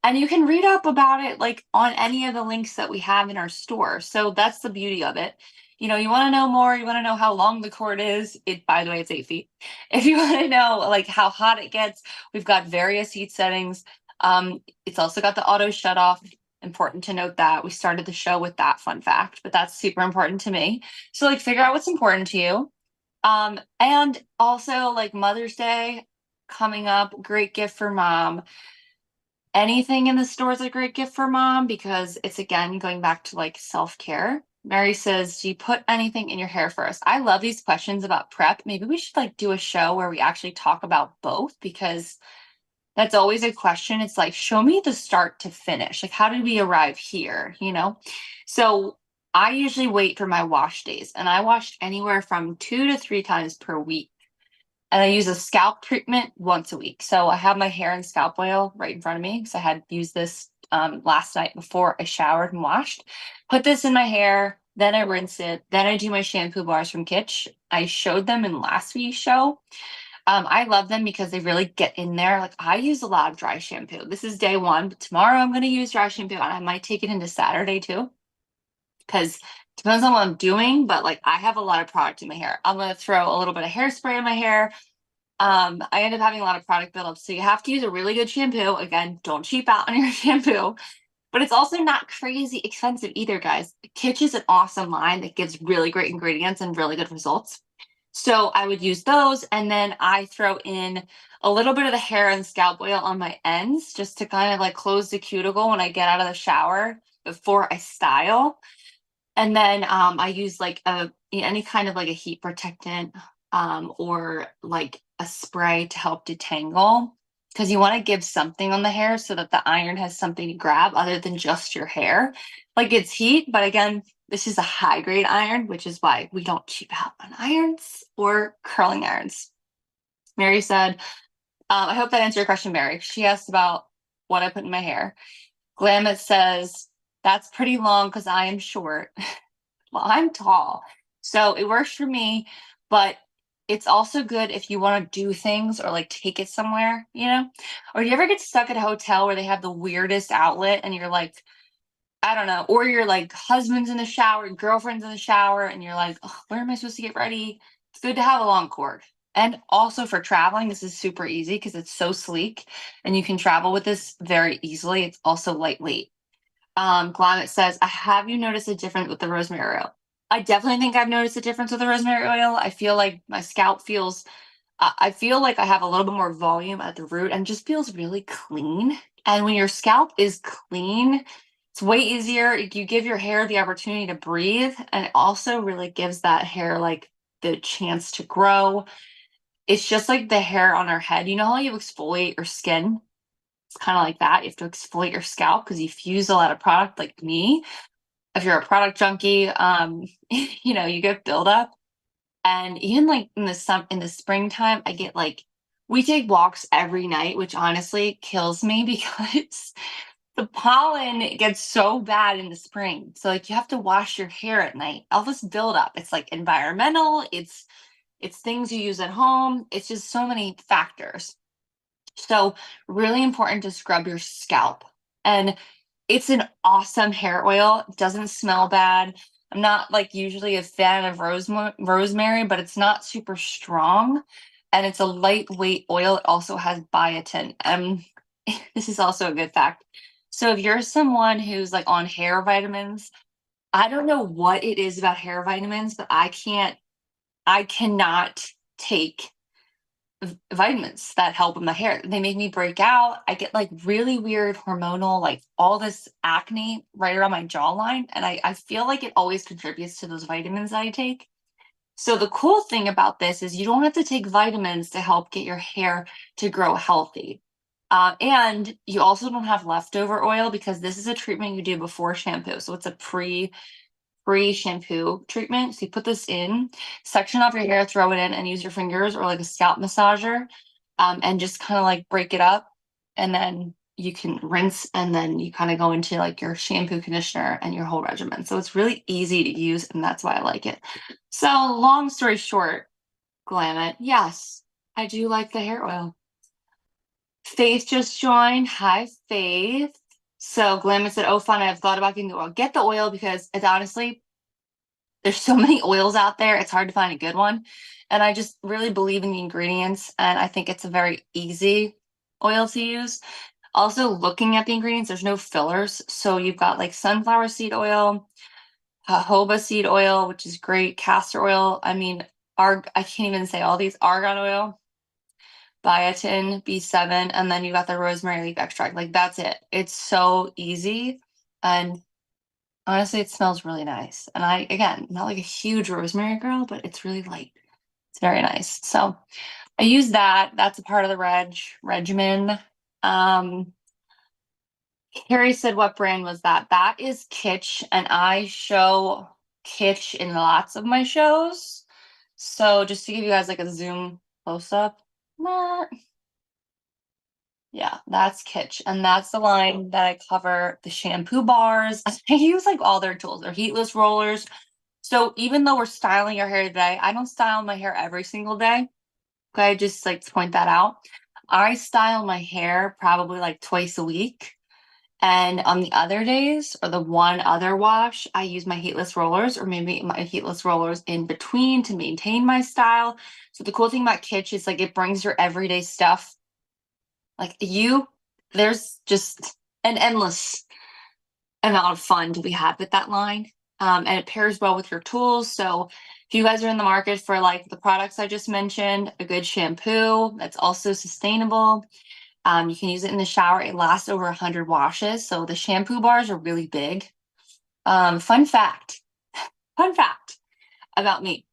And you can read up about it like on any of the links that we have in our store. So that's the beauty of it. You want to know more, you want to know how long the cord is. By the way, it's 8 feet. If you want to know like how hot it gets, we've got various heat settings. It's also got the auto shut off. Important to note that we started the show with that fun fact, but that's super important to me. So like figure out what's important to you. And also like Mother's Day coming up, great gift for mom. Anything in the store is a great gift for mom because it's again going back to like self-care. Mary says, do you put anything in your hair first? I love these questions about prep. Maybe we should like do a show where we actually talk about both because That's always a question. It's like, show me the start to finish. Like, how did we arrive here? So I usually wait for my wash days, and I wash anywhere from 2 to 3 times per week. And I use a scalp treatment once a week. So I have my hair and scalp oil right in front of me because I had used this last night before I showered and washed. Put this in my hair, then I rinse it. Then I do my shampoo bars from Kitsch. I showed them in last week's show. I love them because they really get in there. Like, I use a lot of dry shampoo. This is day one, but tomorrow I'm going to use dry shampoo, and I might take it into Saturday too, because depends on what I'm doing. But like, I have a lot of product in my hair. I'm going to throw a little bit of hairspray in my hair. I end up having a lot of product buildup, so you have to use a really good shampoo. Again, don't cheap out on your shampoo, but it's also not crazy expensive either, guys. Kitsch is an awesome line that gives really great ingredients and really good results. So I would use those, and then I throw in a little bit of the hair and scalp oil on my ends just to kind of like close the cuticle when I get out of the shower before I style. And then I use like any kind of like a heat protectant or like a spray to help detangle, because you want to give something on the hair so that the iron has something to grab other than just your hair. Like, it's heat, but again, this is a high grade iron, which is why we don't cheap out on irons or curling irons. Mary said, I hope that answered your question, Mary. She asked about what I put in my hair. Glamit says, that's pretty long because I am short. Well, I'm tall, so it works for me, but it's also good if you want to do things or like take it somewhere. Or do you ever get stuck at a hotel where they have the weirdest outlet and you're like, I don't know, or you're like husband's in the shower, girlfriend's in the shower, and you're like, oh, where am I supposed to get ready? It's good to have a long cord. And also for traveling, this is super easy because it's so sleek and you can travel with this very easily. It's also lightweight. Glamit says, have you noticed a difference with the rosemary oil? I definitely think I've noticed a difference with the rosemary oil. I feel like my scalp feels, I feel like I have a little bit more volume at the root and just feels really clean. And when your scalp is clean, it's way easier. You give your hair the opportunity to breathe, and it also really gives that hair like the chance to grow. It's just like the hair on our head. You know how you exfoliate your skin? It's kind of like that. You have to exfoliate your scalp because you fuse a lot of product like me. If you're a product junkie, you get buildup. And even like in the springtime, I get like, we take walks every night, which honestly kills me because the pollen gets so bad in the spring. So like, you have to wash your hair at night. All this buildup. It's like environmental, it's things you use at home. It's just so many factors. So really important to scrub your scalp. And it's an awesome hair oil. It doesn't smell bad. I'm not like usually a fan of rosemary, but it's not super strong. And it's a lightweight oil. It also has biotin. This is also a good fact. So if you're someone who's like on hair vitamins, I don't know what it is about hair vitamins, but I cannot take vitamins that help with my hair. They make me break out. I get like really weird hormonal, like all this acne right around my jawline. And I feel like it always contributes to those vitamins that I take. So the cool thing about this is you don't have to take vitamins to help get your hair to grow healthy. And you also don't have leftover oil because this is a treatment you do before shampoo. So it's a pre-shampoo treatment. So you put this in, section off your hair, throw it in, and use your fingers or like a scalp massager, and just kind of like break it up. And then you can rinse, and then you kind of go into like your shampoo, conditioner, and your whole regimen. So it's really easy to use, and that's why I like it. So long story short, Glamit, yes, I do like the hair oil. Faith just joined. Hi, Faith. So Glamit said, oh, fun, I've thought about getting the oil. Get the oil because it's honestly, there's so many oils out there. It's hard to find a good one. And I just really believe in the ingredients. And I think it's a very easy oil to use. Also, looking at the ingredients, there's no fillers. So you've got like sunflower seed oil, jojoba seed oil, which is great, castor oil. I mean, I can't even say all these, argan oil, biotin, B7, and then you got the rosemary leaf extract. Like, that's it. It's so easy. And honestly, it smells really nice. And again, not like a huge rosemary girl, but it's really light. It's very nice. So I use that. That's a part of the regimen. Carrie said, what brand was that? That is Kitsch, and I show Kitsch in lots of my shows. So just to give you guys like a zoom close up. Yeah, that's Kitsch. And that's the line that I cover the shampoo bars. I use like all their tools, their heatless rollers. So even though we're styling your hair today, I don't style my hair every single day. Okay, just like to point that out. I style my hair probably like twice a week. And on the other days, or the one other wash, I use my heatless rollers, or maybe my heatless rollers in between to maintain my style. So the cool thing about Kitsch is like it brings your everyday stuff. Like there's just an endless amount of fun to be had with that line. And it pairs well with your tools. So if you guys are in the market for like the products I just mentioned, a good shampoo that's also sustainable, you can use it in the shower. It lasts over 100 washes. So the shampoo bars are really big. Fun fact about me.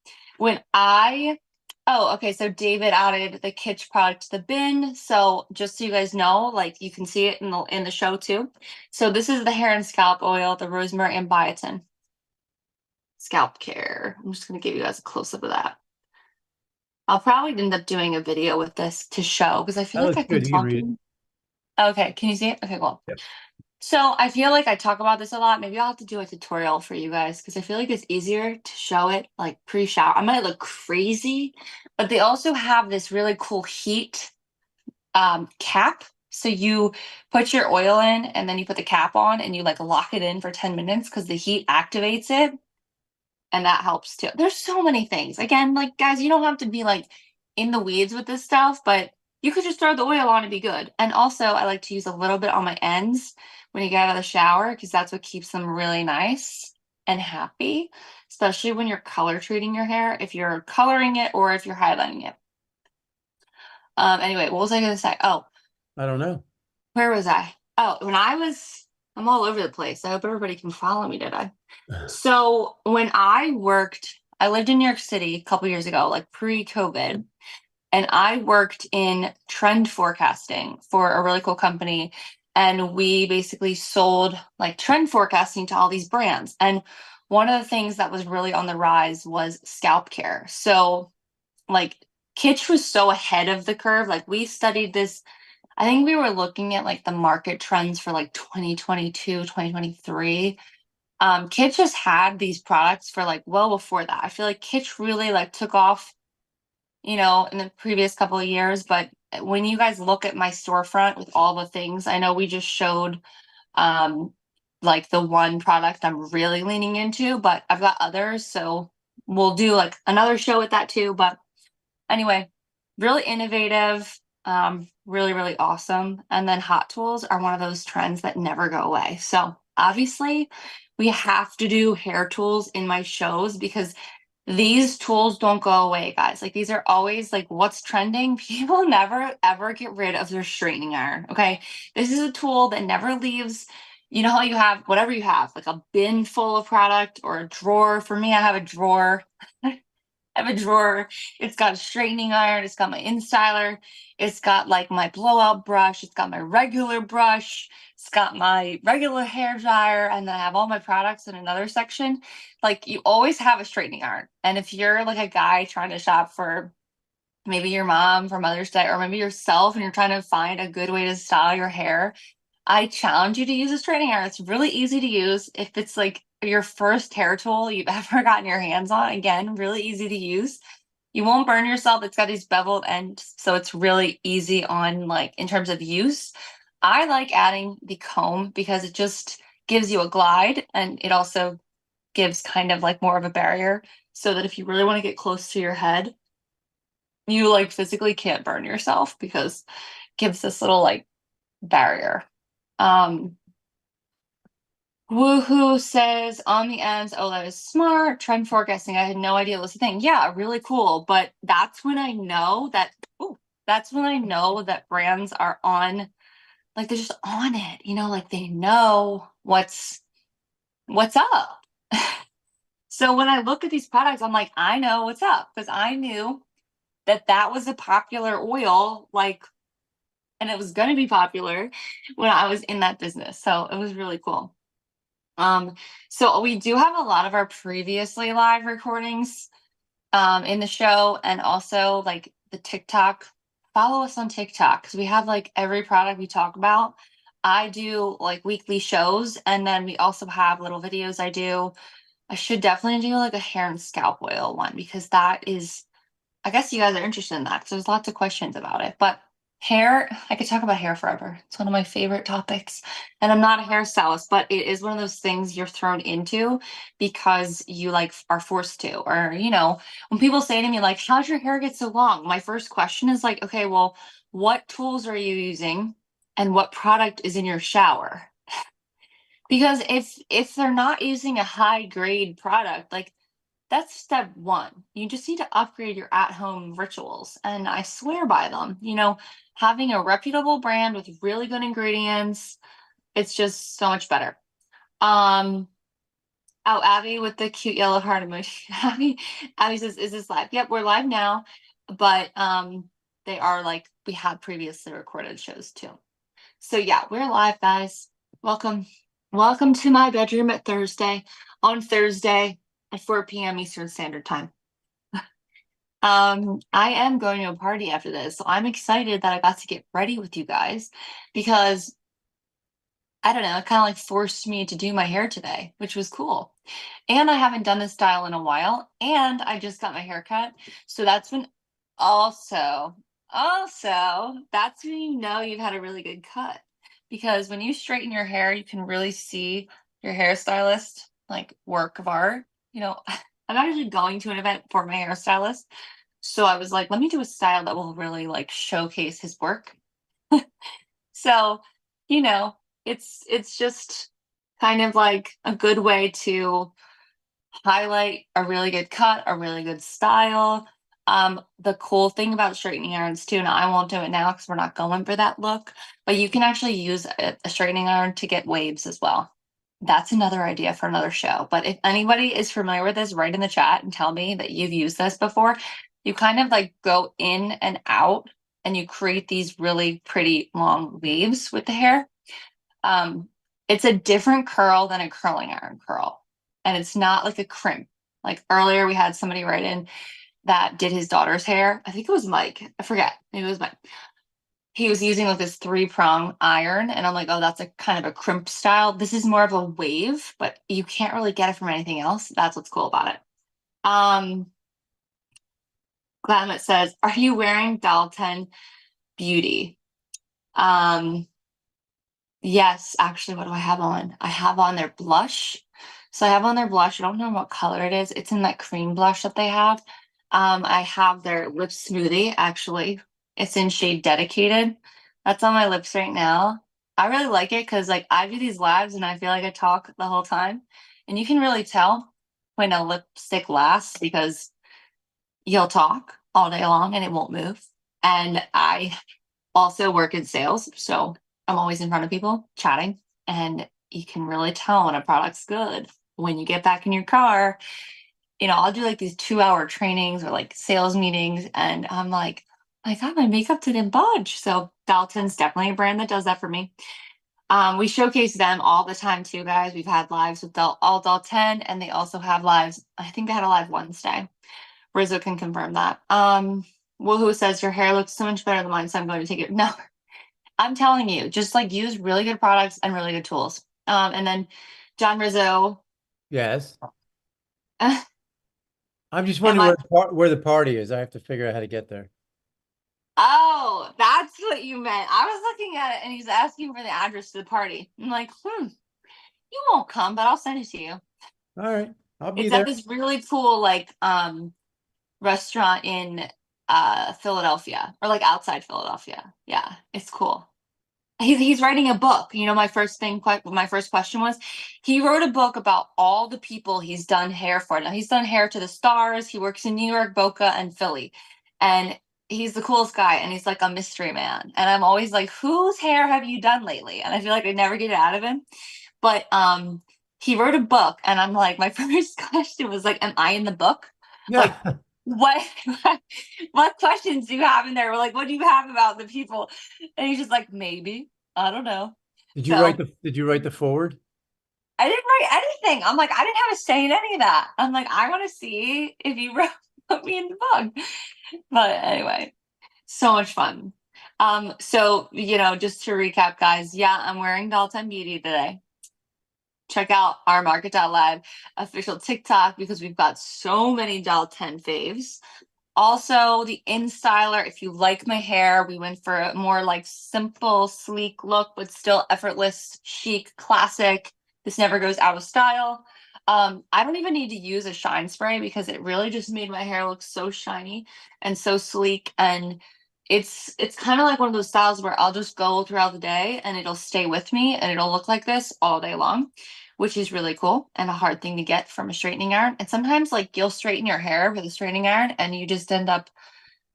Okay, so David added the Kitsch product to the bin. So just so you guys know, like you can see it in the show too. So this is the hair and scalp oil, the rosemary and biotin scalp care. I'm just gonna give you guys a close up of that. I'll probably end up doing a video with this to show because I feel That like looks I've been good. You can read it. talking. Okay, can you see it? Okay, cool. Yep. So I feel like I talk about this a lot. Maybe I'll have to do a tutorial for you guys because I feel like it's easier to show it like pre-shower. I might look crazy, but they also have this really cool heat cap. So you put your oil in and then you put the cap on and you like lock it in for 10 minutes because the heat activates it and that helps too. There's so many things. Again, like guys, you don't have to be like in the weeds with this stuff, but you could just throw the oil on and be good. And also, I like to use a little bit on my ends when you get out of the shower because that's what keeps them really nice and happy, especially when you're color treating your hair, if you're coloring it or if you're highlighting it. Anyway, what was I going to say? Oh, I don't know. where was I? Oh, I'm all over the place. I hope everybody can follow me today. So when I lived in New York City a couple years ago, like pre-COVID, and I worked in trend forecasting for a really cool company. And we basically sold like trend forecasting to all these brands. And one of the things that was really on the rise was scalp care. So like Kitsch was so ahead of the curve. Like we studied this. I think we were looking at like the market trends for like 2022, 2023. Kitsch just had these products for like well before that. I feel like Kitsch really like took off, in the previous couple of years. But when you guys look at my storefront with all the things, I know we just showed um like the one product I'm really leaning into, but I've got others, so we'll do like another show with that too. But anyway, really innovative, really, really awesome. And then hot tools are one of those trends that never go away. So obviously, we have to do hair tools in my shows because these tools don't go away, guys. Like these are always like what's trending. People never ever get rid of their straightening iron. Okay. This is a tool that never leaves. You know how you have whatever you have, like a bin full of product or a drawer. For me, I have a drawer. I have a drawer. It's got a straightening iron. It's got my InStyler. It's got like my blowout brush. It's got my regular brush. It's got my regular hair dryer. And then I have all my products in another section. Like you always have a straightening iron. And if you're like a guy trying to shop for maybe your mom for Mother's Day or maybe yourself and you're trying to find a good way to style your hair, I challenge you to use a straightening iron. It's really easy to use. If it's like your first hair tool you've ever gotten your hands on, again, really easy to use. You won't burn yourself. It's got these beveled ends, so it's really easy on like in terms of use. I like adding the comb because it just gives you a glide and it also gives kind of like more of a barrier so that if you really want to get close to your head, you like physically can't burn yourself because it gives this little like barrier. Um, Woohoo says on the ends, oh, that is smart. Trend forecasting. I had no idea it was a thing. Yeah, really cool. But that's when I know that brands are on, like they're just on it, like they know what's up. So when I look at these products, I'm like, I know what's up because I knew that that was a popular oil like and it was going to be popular when I was in that business. So it was really cool. Um, so we do have a lot of our previously live recordings in the show, and also like the TikTok. Follow us on TikTok because we have like every product we talk about. I do like weekly shows, and then we also have little videos I do. I should definitely do like a hair and scalp oil one because that is, I guess you guys are interested in that because there's lots of questions about it. But hair, I could talk about hair forever. It's one of my favorite topics. And I'm not a hairstylist, but it is one of those things you're thrown into because you like are forced to. Or, when people say to me, like, how'd your hair get so long? My first question is like, okay, well, what tools are you using? And what product is in your shower? Because if they're not using a high grade product, like that's step one. You just need to upgrade your at-home rituals, and I swear by them. Having a reputable brand with really good ingredients, it's just so much better. Um, oh, Abby with the cute yellow heart emoji. Abby says, "Is this live?" Yep, we're live now, but they are like we had previously recorded shows too. So yeah, we're live, guys. Welcome, welcome to my bedroom on Thursday at 4 p.m. Eastern Standard Time. I am going to a party after this, so I'm excited that I got to get ready with you guys because I don't know, it kind of like forced me to do my hair today, which was cool. And I haven't done this style in a while, and I just got my hair cut. So that's when also, that's when you know you've had a really good cut. Because when you straighten your hair, you can really see your hairstylist like work of art. I'm actually going to an event for my hairstylist. So I was like, let me do a style that will really like showcase his work. So, you know, it's just kind of like a good way to highlight a really good cut, a really good style. The cool thing about straightening irons too, and I won't do it now because we're not going for that look, but you can actually use a straightening iron to get waves as well. That's another idea for another show. But if anybody is familiar with this, write in the chat and tell me that you've used this before. You kind of like go in and out and you create these really pretty long waves with the hair. Um, it's a different curl than a curling iron curl. And it's not like a crimp. Like earlier, we had somebody write in that did his daughter's hair. I think it was Mike. I forget. Maybe it was Mike. He was using like this 3-prong iron. And I'm like, oh, that's a kind of a crimp style. This is more of a wave, but you can't really get it from anything else. That's what's cool about it. Glamet says, are you wearing Dalton Beauty? Um, Yes, actually, what do I have on? I have on their blush. So I have on their blush. I don't know what color it is. It's in that cream blush that they have. I have their lip smoothie, actually. It's in shade Dedicated. That's on my lips right now. I really like it because like I do these lives and I feel like I talk the whole time. And you can really tell when a lipstick lasts because you'll talk all day long and it won't move. And I also work in sales, so I'm always in front of people chatting, and you can really tell when a product's good. When you get back in your car, I'll do like these 2-hour trainings or like sales meetings, and I'm like, my God, my makeup didn't budge. So Dalton's definitely a brand that does that for me. We showcase them all the time too, guys. We've had lives with all Dalton, and they also have lives. I think they had a live Wednesday. Rizzo can confirm that. Woohoo says your hair looks so much better than mine, so I'm going to take it. No, I'm telling you, just like use really good products and really good tools. And then John Rizzo, Yes. am I'm just wondering I? where the party is. I have to figure out how to get there. Oh, that's what you meant. I was looking at it and he's asking for the address to the party. I'm like, you won't come, but I'll send it to you. All right. I'll be It's at there. this really cool like restaurant in Philadelphia or like outside Philadelphia. Yeah, it's cool. He's writing a book. My first question was, he wrote a book about all the people he's done hair for. Now he's done hair to the stars. He works in New York, Boca, and Philly, and he's the coolest guy. And he's like a mystery man. And I'm always like, whose hair have you done lately? And I feel like I never get it out of him. But he wrote a book, and I'm like, my first question was like, am I in the book? Like, Yeah. what what questions do you have in there? We're like, what do you have about the people? And he's just like, maybe. I don't know. So Did you write the forward? I didn't write anything. I'm like, I didn't have a say in any of that. I'm like, I want to see if you wrote put me in the book. But anyway, so much fun. So just to recap, guys, yeah, I'm wearing Dalton Beauty today. Check out our Market.live official TikTok because we've got so many Del 10 faves. Also, the InStyler, if you like my hair, we went for a more like simple, sleek look, but still effortless, chic, classic. This never goes out of style. I don't even need to use a shine spray because it really just made my hair look so shiny and so sleek. And it's kind of like one of those styles where I'll just go throughout the day and it'll stay with me and it'll look like this all day long, which is really cool and a hard thing to get from a straightening iron. And sometimes like you'll straighten your hair with a straightening iron and you just end up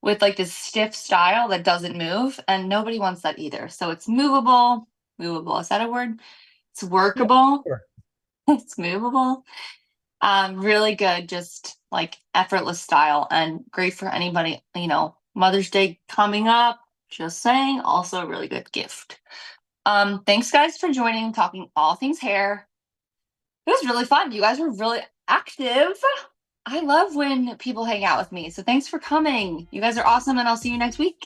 with like this stiff style that doesn't move, and nobody wants that either. So it's movable, is that a word? It's Yeah, workable, sure. it's movable. Really good, just like effortless style and great for anybody, Mother's Day coming up. Just saying, also a really good gift. Thanks guys for joining, talking all things hair. It was really fun. You guys were really active. I love when people hang out with me. So thanks for coming. You guys are awesome, and I'll see you next week.